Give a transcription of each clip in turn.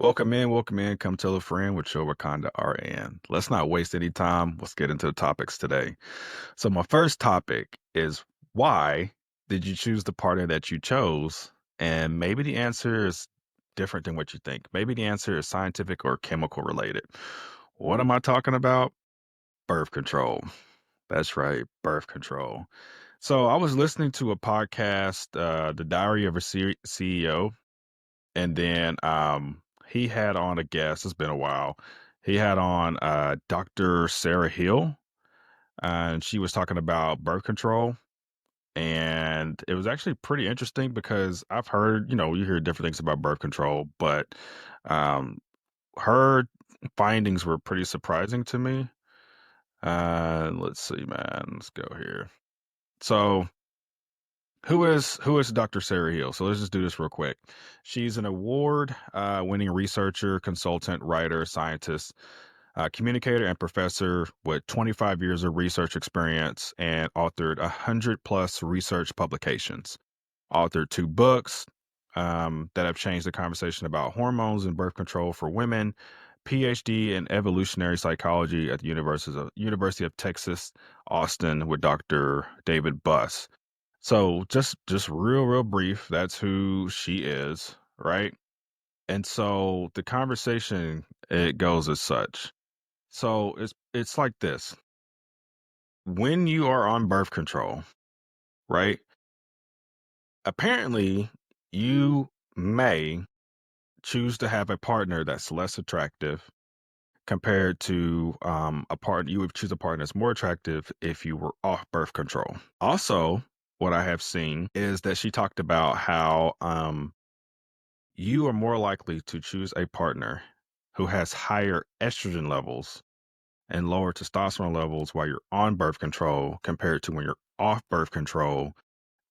Welcome in. Come tell a friend with your Wakanda RN. Let's not waste any time. Let's get into the topics today. So, my first topic is why did you choose the partner that you chose? And maybe the answer is different than what you think. Maybe the answer is scientific or chemical related. What am I talking about? Birth control. That's right, birth control. So, I was listening to a podcast, The Diary of a CEO, and then he had on a guest. It's been a while. He had on Dr. Sarah Hill, and she was talking about birth control. And it was actually pretty interesting because I've heard, you hear different things about birth control, but um, her findings were pretty surprising to me. Let's see, man. Let's go here. So, who is Dr. Sarah Hill? So let's just do this real quick. She's an award winning researcher, consultant, writer, scientist, communicator, and professor with 25 years of research experience and authored 100 plus research publications. Authored two books that have changed the conversation about hormones and birth control for women. PhD in evolutionary psychology at the University of Texas, Austin, with Dr. David Buss. So just real brief, that's who she is, right? And so the conversation, it goes as such. So it's like this. When you are on birth control, right? Apparently you may choose to have a partner that's less attractive compared to a partner. You would choose a partner that's more attractive if you were off birth control. Also, what I have seen is that she talked about how you are more likely to choose a partner who has higher estrogen levels and lower testosterone levels while you're on birth control compared to when you're off birth control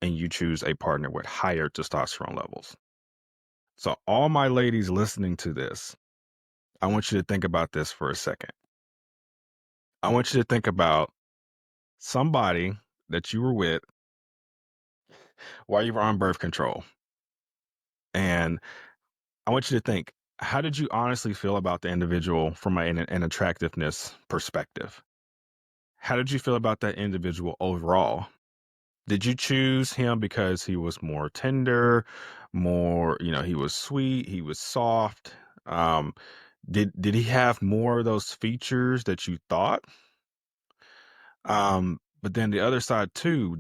and you choose a partner with higher testosterone levels. So, all my ladies listening to this, I want you to think about this for a second. I want you to think about somebody that you were with while you were on birth control. And I want you to think, how did you honestly feel about the individual from an attractiveness perspective? How did you feel about that individual overall? Did you choose him because he was more tender, more, he was sweet, he was soft? Um, did he have more of those features that you thought? But then the other side too,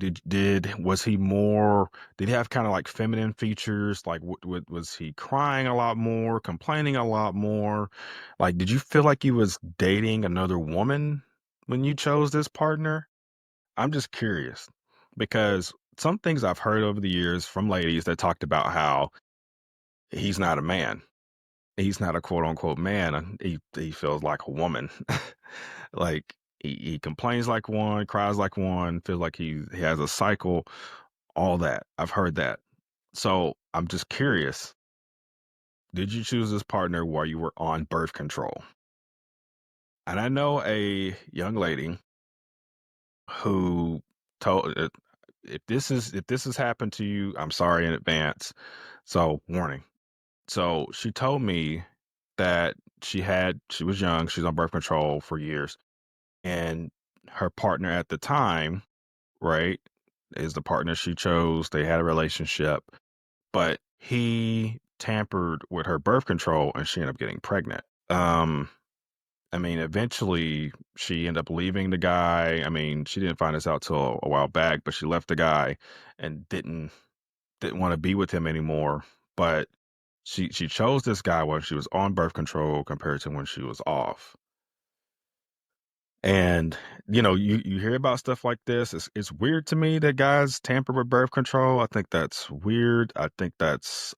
was he more? Did he have kind of like feminine features? Like, was he crying a lot more, complaining a lot more? Like, did you feel like he was dating another woman when you chose this partner? I'm just curious because some things I've heard over the years from ladies that talked about how he's not a man. He's not a quote unquote man. He feels like a woman. Like he complains like one, cries like one, feels like he has a cycle, all that. I've heard that. So I'm just curious. Did you choose this partner while you were on birth control? And I know a young lady who told if this has happened to you, I'm sorry in advance. So warning. So she told me that she was young, she's on birth control for years, and her partner at the time, right, is the partner she chose. They had a relationship, but he tampered with her birth control and she ended up getting pregnant. Um, I mean, eventually she ended up leaving the guy. I mean, she didn't find this out till a while back, but she left the guy and didn't want to be with him anymore. But she chose this guy when she was on birth control compared to when she was off. And you hear about stuff like this. It's weird to me that guys tamper with birth control. I think that's weird. I think that's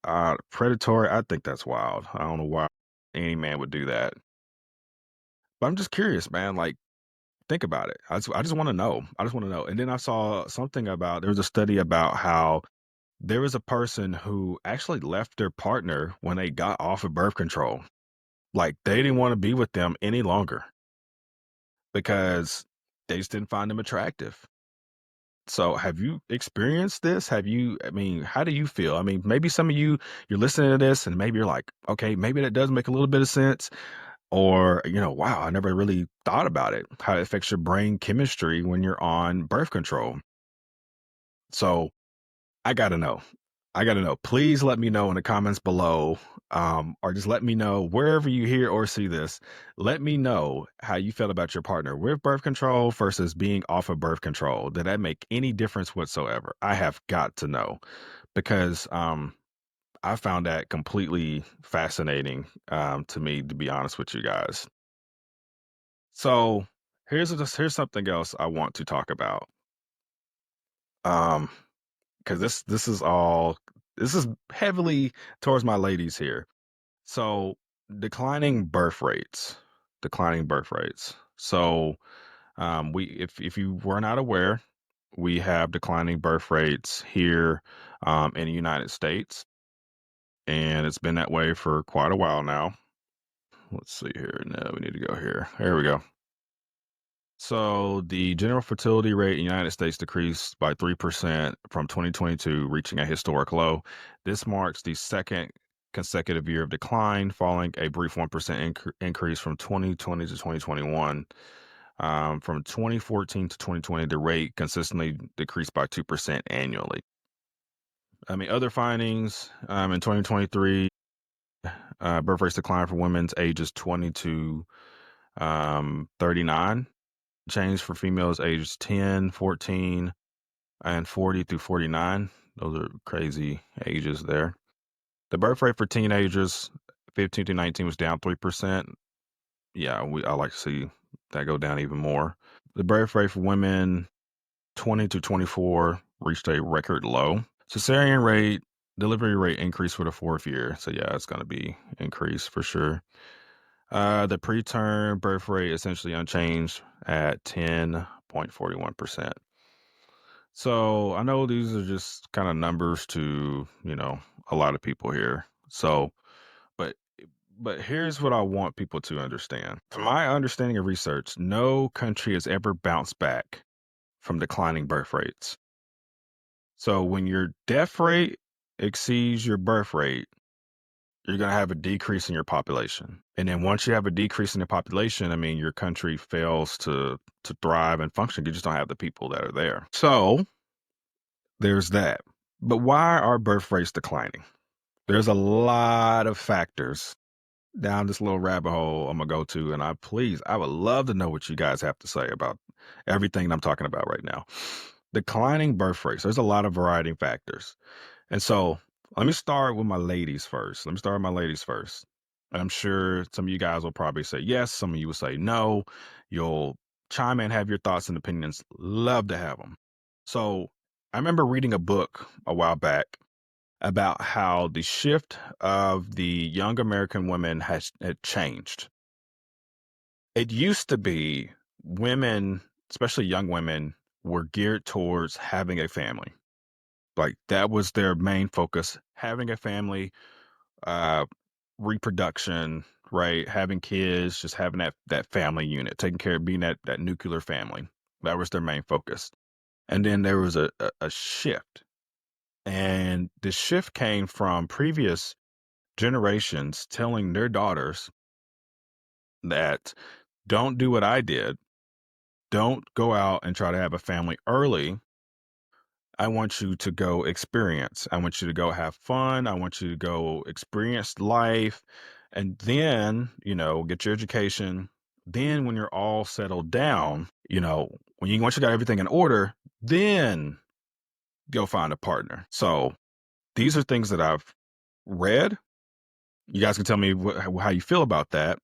predatory. I think that's wild. I don't know why any man would do that. But I'm just curious, man. Like, think about it. I just want to know. I just want to know. And then I saw something about there was a study about how there was a person who actually left their partner when they got off of birth control. Like they didn't want to be with them any longer because they just didn't find them attractive. So have you experienced this? I mean, how do you feel? I mean, maybe some of you're listening to this and maybe you're like, okay, maybe that does make a little bit of sense. Or, wow, I never really thought about it, how it affects your brain chemistry when you're on birth control. So I gotta know. I gotta know. Please let me know in the comments below, or just let me know wherever you hear or see this. Let me know how you feel about your partner with birth control versus being off of birth control. Did that make any difference whatsoever? I have got to know because I found that completely fascinating to me, to be honest with you guys. So here's something else I want to talk about. Um, because this is heavily towards my ladies here. So declining birth rates, declining birth rates. So we if you were not aware, we have declining birth rates here in the United States, and it's been that way for quite a while now. Let's see here. No, we need to go here. There we go. So the general fertility rate in the United States decreased by 3% from 2022, reaching a historic low. This marks the second consecutive year of decline, following a brief 1% increase from 2020 to 2021. From 2014 to 2020, the rate consistently decreased by 2% annually. I mean, other findings in 2023, birth rates declined for women's ages 20 to 39. Change for females ages 10, 14, and 40 through 49. Those are crazy ages there. The birth rate for teenagers 15 to 19 was down 3%. Yeah, I like to see that go down even more. The birth rate for women 20 to 24 reached a record low. Cesarean rate, delivery rate increased for the fourth year. So yeah, it's going to be increased for sure. The preterm birth rate essentially unchanged at 10.41%. So I know these are just kind of numbers to, a lot of people here. So, but but here's what I want people to understand. From my understanding of research, no country has ever bounced back from declining birth rates. So when your death rate exceeds your birth rate, you're going to have a decrease in your population. And then once you have a decrease in the population, I mean, your country fails to thrive and function. You just don't have the people that are there. So there's that. But why are birth rates declining? There's a lot of factors down this little rabbit hole I'm gonna go to, and I would love to know what you guys have to say about everything I'm talking about right now. Declining birth rates. There's a lot of variety of factors. And so let me start with my ladies first. Let me start with my ladies first. And I'm sure some of you guys will probably say yes. Some of you will say no. You'll chime in, have your thoughts and opinions. Love to have them. So I remember reading a book a while back about how the shift of the young American women had changed. It used to be women, especially young women, were geared towards having a family. Like that was their main focus, having a family, uh, reproduction, right? Having kids, just having that family unit, taking care of being that nuclear family. That was their main focus. And then there was a shift. And the shift came from previous generations telling their daughters that don't do what I did. Don't go out and try to have a family early. I want you to go experience. I want you to go have fun. I want you to go experience life. And then, get your education. Then when you're all settled down, once you got everything in order, then go find a partner. So these are things that I've read. You guys can tell me how you feel about that.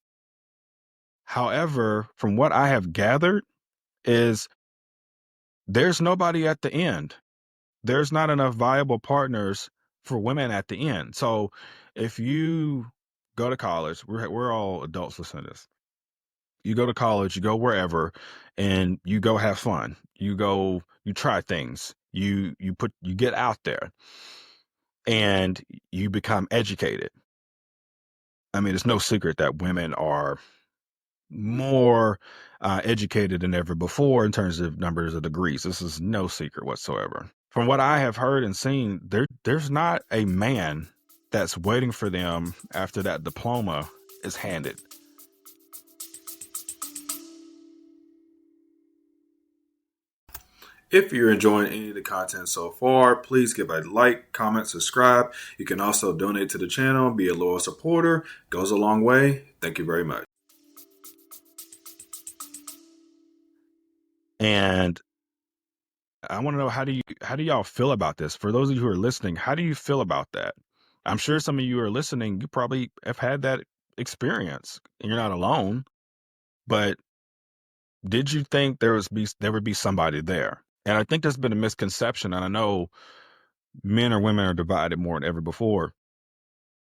However, from what I have gathered is there's nobody at the end. There's not enough viable partners for women at the end. So if you go to college, we're all adults listening to this. You go to college, you go wherever, and you go have fun. You try things. You get out there and you become educated. I mean, it's no secret that women are more educated than ever before in terms of numbers of degrees. This is no secret whatsoever. From what I have heard and seen, there's not a man that's waiting for them after that diploma is handed. If you're enjoying any of the content so far, please give a like, comment, subscribe. You can also donate to the channel, be a loyal supporter. Goes a long way. Thank you very much. And I want to know, how do y'all feel about this? For those of you who are listening, how do you feel about that? I'm sure some of you are listening, you probably have had that experience and you're not alone. But did you think there would be somebody there? And I think there's been a misconception, and I know men or women are divided more than ever before.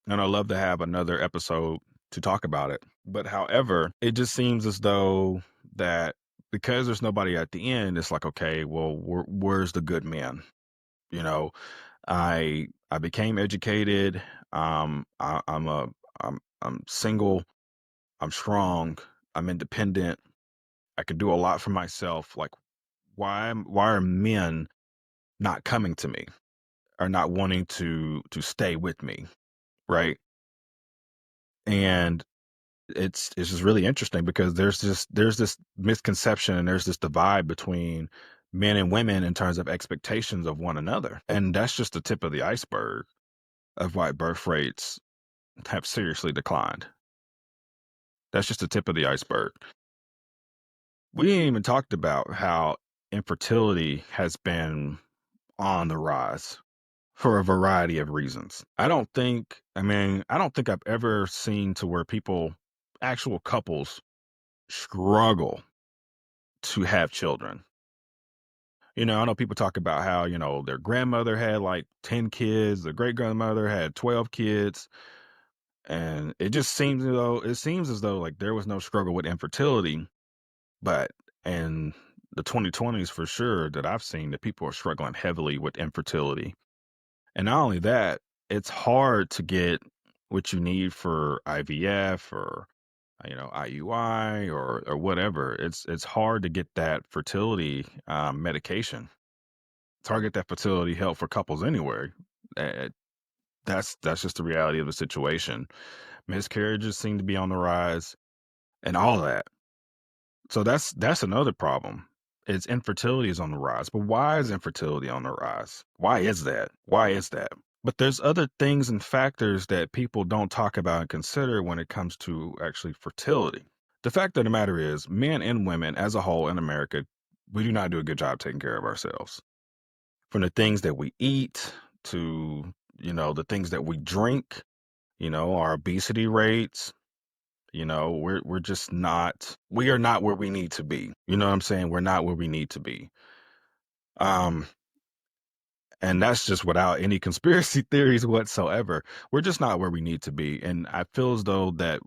And I'd love to have another episode to talk about it. But however, it just seems as though that because there's nobody at the end, it's like, okay, well, where's the good men? You know, I became educated. I'm single. I'm strong. I'm independent. I can do a lot for myself. Like, why are men not coming to me or not wanting to stay with me, right? And it's just really interesting because there's this misconception and there's this divide between men and women in terms of expectations of one another, and that's just the tip of the iceberg of why birth rates have seriously declined. That's just the tip of the iceberg. We ain't even talked about how infertility has been on the rise for a variety of reasons. I don't think I've ever seen to where actual couples struggle to have children. I know people talk about how, their grandmother had like 10 kids, their great grandmother had 12 kids. And it seems as though like there was no struggle with infertility, but in the 2020s for sure that I've seen that people are struggling heavily with infertility. And not only that, it's hard to get what you need for IVF or IUI or whatever. It's hard to get that fertility medication. It's hard to get that fertility help for couples anywhere. Uh, that's just the reality of the situation. Miscarriages seem to be on the rise and all that. So that's another problem. It's infertility is on the rise. But why is infertility on the rise? Why is that? Why is that? But there's other things and factors that people don't talk about and consider when it comes to actually fertility. The fact of the matter is, men and women as a whole in America, we do not do a good job taking care of ourselves. From the things that we eat to, the things that we drink, our obesity rates, we are not where we need to be. You know what I'm saying? We're not where we need to be. Um, and that's just without any conspiracy theories whatsoever. We're just not where we need to be. And I feel as though that,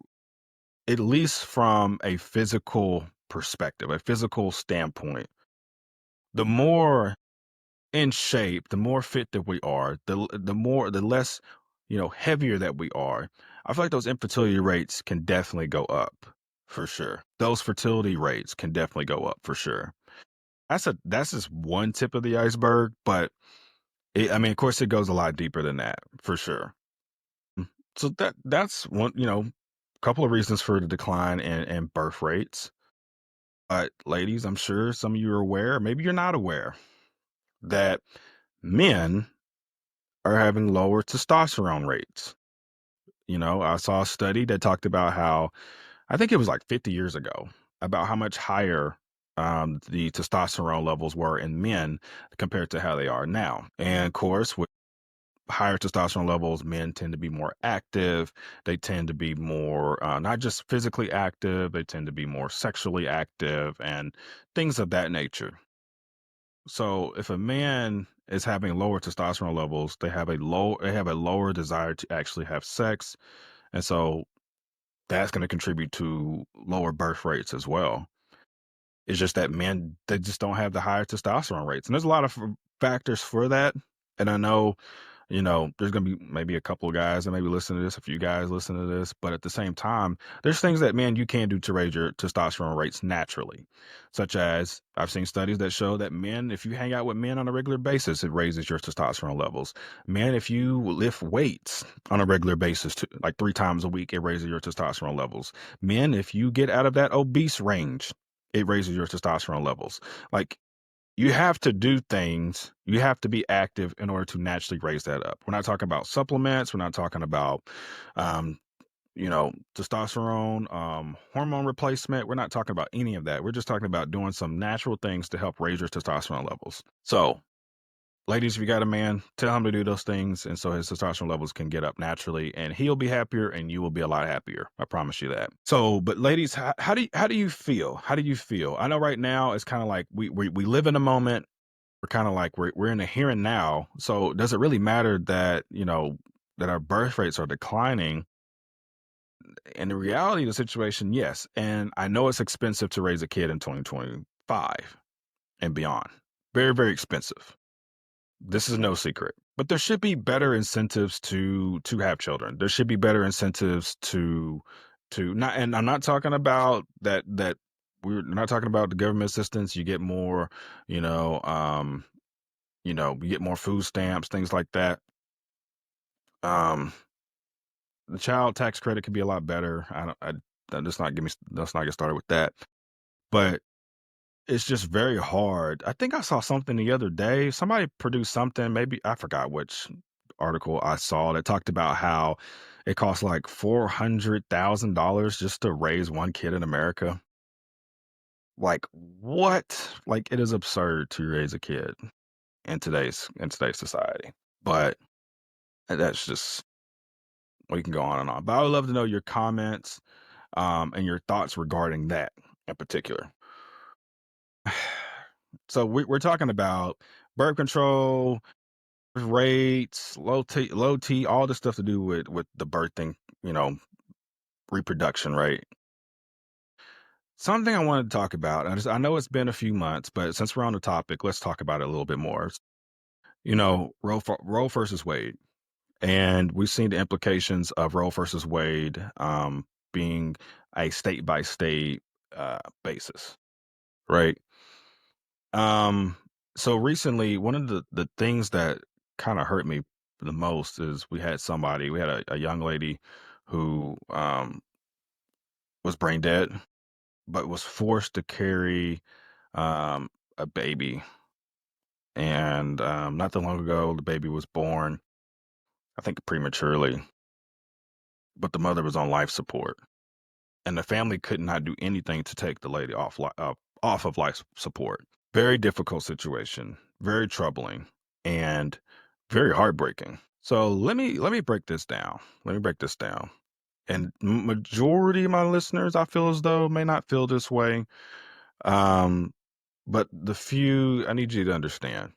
at least from a physical perspective, a physical standpoint, the more in shape, the more fit that we are, the less, heavier that we are. I feel like those infertility rates can definitely go up for sure. Those fertility rates can definitely go up for sure. That's just one tip of the iceberg, but of course, it goes a lot deeper than that for sure. So that's one, couple of reasons for the decline in birth rates. But ladies, I'm sure some of you are aware, maybe you're not aware, that men are having lower testosterone rates. I saw a study that talked about how, I think it was like 50 years ago, about how much higher the testosterone levels were in men compared to how they are now. And of course, with higher testosterone levels, men tend to be more active. They tend to be more, not just physically active, they tend to be more sexually active and things of that nature. So if a man is having lower testosterone levels, they have a lower desire to actually have sex. And so that's going to contribute to lower birth rates as well. It's just that men, they just don't have the higher testosterone rates. And there's a lot of factors for that. And I know There's going to be maybe a couple of guys that maybe listen to this, a few guys listen to this, but at the same time, there's things that, man, you can do to raise your testosterone rates naturally, such as I've seen studies that show that men, if you hang out with men on a regular basis, it raises your testosterone levels. Men, if you lift weights on a regular basis, like 3 times a week, it raises your testosterone levels. Men, if you get out of that obese range, it raises your testosterone levels. Like, you have to do things, you have to be active in order to naturally raise that up. We're not talking about supplements, we're not talking about, um, testosterone, hormone replacement. We're not talking about any of that. We're just talking about doing some natural things to help raise your testosterone levels. So, ladies, if you got a man, tell him to do those things, and so his testosterone levels can get up naturally, and he'll be happier, and you will be a lot happier. I promise you that. So, but ladies, how do you feel? How do you feel? I know right now it's kind of like we live in a moment. We're kind of like we're in the here and now. So, does it really matter that that our birth rates are declining? And the reality of the situation, yes. And I know it's expensive to raise a kid in 2025 and beyond. Very, very expensive. This is no secret. But there should be better incentives to have children. There should be better incentives to not, and I'm not talking about that we're not talking about the government assistance. You get more, you know, you get more food stamps, things like that. Um, the child tax credit could be a lot better. Let's not get started with that. But it's just very hard. I think I saw something the other day. Somebody produced something, maybe I forgot which article I saw, that talked about how it costs like $400,000 just to raise one kid in America. Like, what? Like, it is absurd to raise a kid in today's society. But that's just, we can go on and on. But I would love to know your comments, and your thoughts regarding that in particular. So we're talking about birth control, rates, low T, all the stuff to do with the birthing, you know, reproduction, right? Something I wanted to talk about. I know it's been a few months, but since we're on the topic, let's talk about it a little bit more. Roe versus Wade, and we've seen the implications of Roe versus Wade, being a state by state basis, right? Um, so recently, one of the things that kind of hurt me the most is we had a young lady who was brain dead, but was forced to carry a baby. And not that long ago, the baby was born, I think prematurely, but the mother was on life support, and the family could not do anything to take the lady off of life support. Very difficult situation, very troubling, and very heartbreaking. So let me break this down. Let me break this down. And majority of my listeners, I feel as though, may not feel this way. Um, but the few, I need you to understand.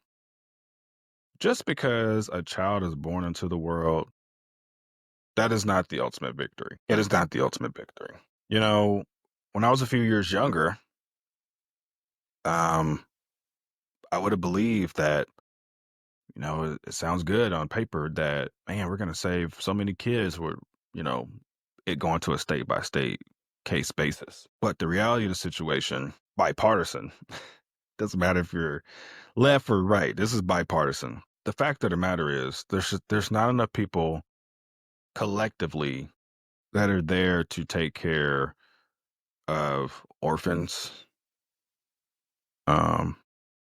Just because a child is born into the world, that is not the ultimate victory. It is not the ultimate victory. When I was a few years younger, um, I would have believed that, it sounds good on paper that, man, we're going to save so many kids with, you know, it going to a state by state case basis. But the reality of the situation, bipartisan, doesn't matter if you're left or right. This is bipartisan. The fact of the matter is there's not enough people collectively that are there to take care of orphans. Um,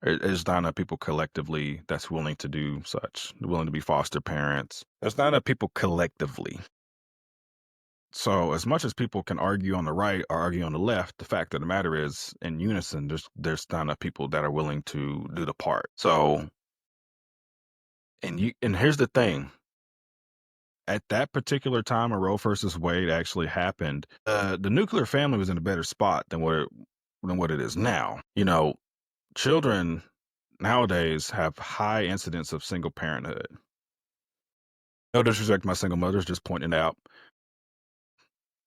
there's not enough people collectively that's willing to do such, willing to be foster parents. There's not enough people collectively. So as much as people can argue on the right or argue on the left, the fact of the matter is, in unison, there's not enough people that are willing to do the part. So, and here's the thing. At that particular time when Roe versus Wade actually happened, the nuclear family was in a better spot than what it is now. Children nowadays have high incidence of single parenthood. No disrespect to my single mothers, just pointing out.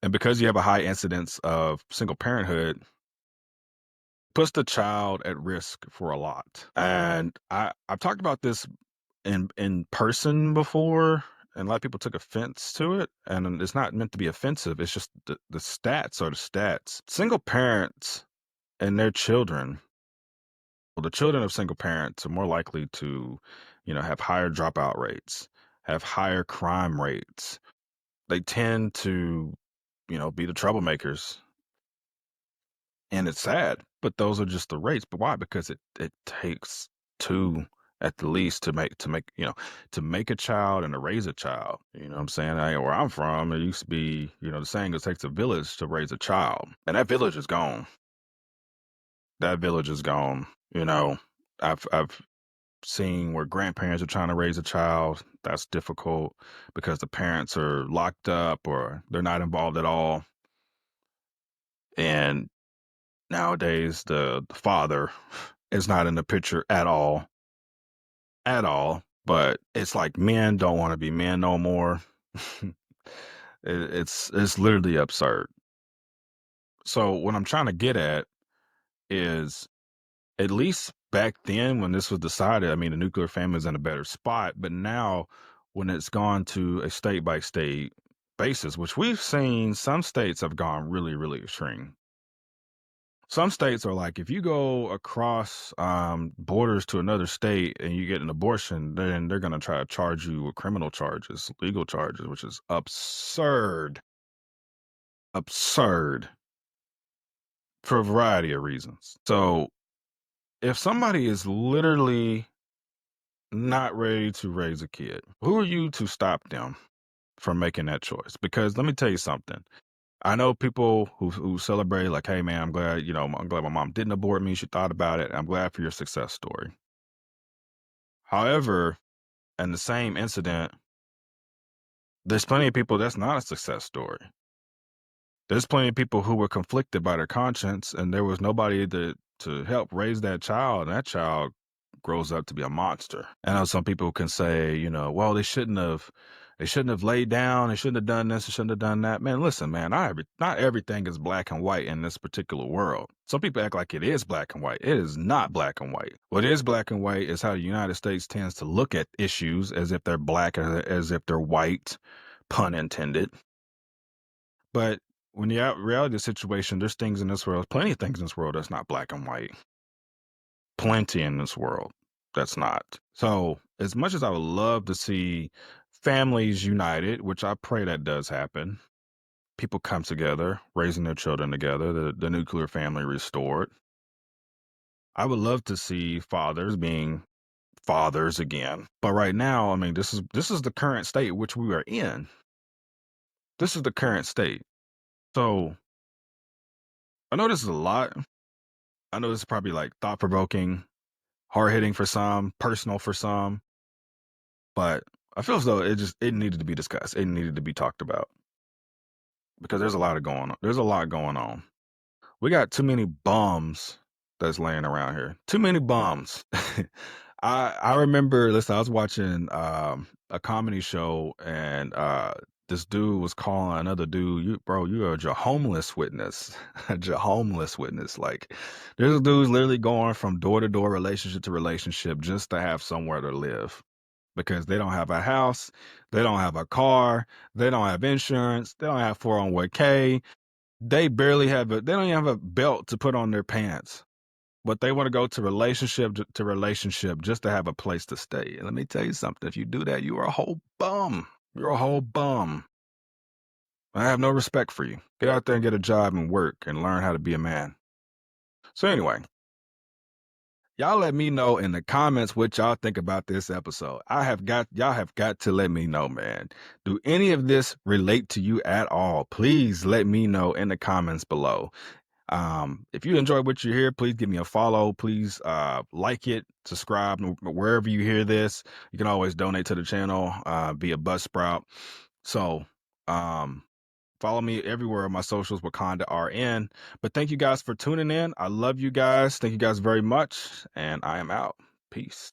And because you have a high incidence of single parenthood, puts the child at risk for a lot. And I've talked about this in person before, and a lot of people took offense to it, and it's not meant to be offensive. It's just the stats are the stats. Single parents and their children, well, the children of single parents are more likely to, have higher dropout rates, have higher crime rates. They tend to, be the troublemakers, and it's sad, but those are just the rates. But why? Because it takes two at the least to make a child and to raise a child. You know what I'm saying? Where I'm from, it used to be, the saying, it takes a village to raise a child, and that village is gone. That village is gone. I've seen where grandparents are trying to raise a child. That's difficult because the parents are locked up or they're not involved at all. And nowadays, the father is not in the picture at all, at all. But it's like men don't want to be men no more. It's literally absurd. So what I'm trying to get at is, at least back then when this was decided, I mean, the nuclear family is in a better spot. But now, when it's gone to a state by state basis, which we've seen, some states have gone really, really extreme. Some states are like, if you go across borders to another state and you get an abortion, then they're going to try to charge you with criminal charges, legal charges, which is absurd. Absurd for a variety of reasons. So if somebody is literally not ready to raise a kid, who are you to stop them from making that choice? Because let me tell you something. I know people who celebrate, like, hey man, I'm glad my mom didn't abort me. She thought about it. I'm glad for your success story. However, in the same incident, there's plenty of people that's not a success story. There's plenty of people who were conflicted by their conscience, and there was nobody to help raise that child, and that child grows up to be a monster. I know some people can say, well, they shouldn't have laid down, they shouldn't have done this, they shouldn't have done that. Man, listen, man, not everything is black and white in this particular world. Some people act like it is black and white. It is not black and white. What is black and white is how the United States tends to look at issues as if they're black, as if they're white, pun intended. But when the reality of the situation, there's things in this world, plenty of things in this world that's not black and white. Plenty in this world that's not. So as much as I would love to see families united, which I pray that does happen, people come together, raising their children together, the nuclear family restored. I would love to see fathers being fathers again. But right now, I mean, this is the current state which we are in. This is the current state. So I know this is a lot. I know this is probably like thought-provoking, hard-hitting for some, personal for some, but I feel as though it needed to be discussed. It needed to be talked about because there's a lot going on. There's a lot going on. We got too many bums that's laying around here. Too many bums. I remember, listen, I was watching a comedy show, and this dude was calling another dude, you are a homeless witness. A homeless witness. Like, there's dudes literally going from door to door, relationship to relationship, just to have somewhere to live. Because they don't have a house, they don't have a car, they don't have insurance, they don't have 401k, they barely have they don't even have a belt to put on their pants. But they want to go to relationship to relationship just to have a place to stay. And let me tell you something, if you do that, you are a whole bum. You're a whole bum. I have no respect for you. Get out there and get a job and work and learn how to be a man. So anyway, y'all let me know in the comments what y'all think about this episode. Y'all have got to let me know, man. Do any of this relate to you at all? Please let me know in the comments below. If you enjoy what you hear, please give me a follow. Please like it, subscribe wherever you hear this. You can always donate to the channel, be a Buzzsprout. So follow me everywhere on my socials, Wakanda RN. But thank you guys for tuning in. I love you guys. Thank you guys very much. And I am out. Peace.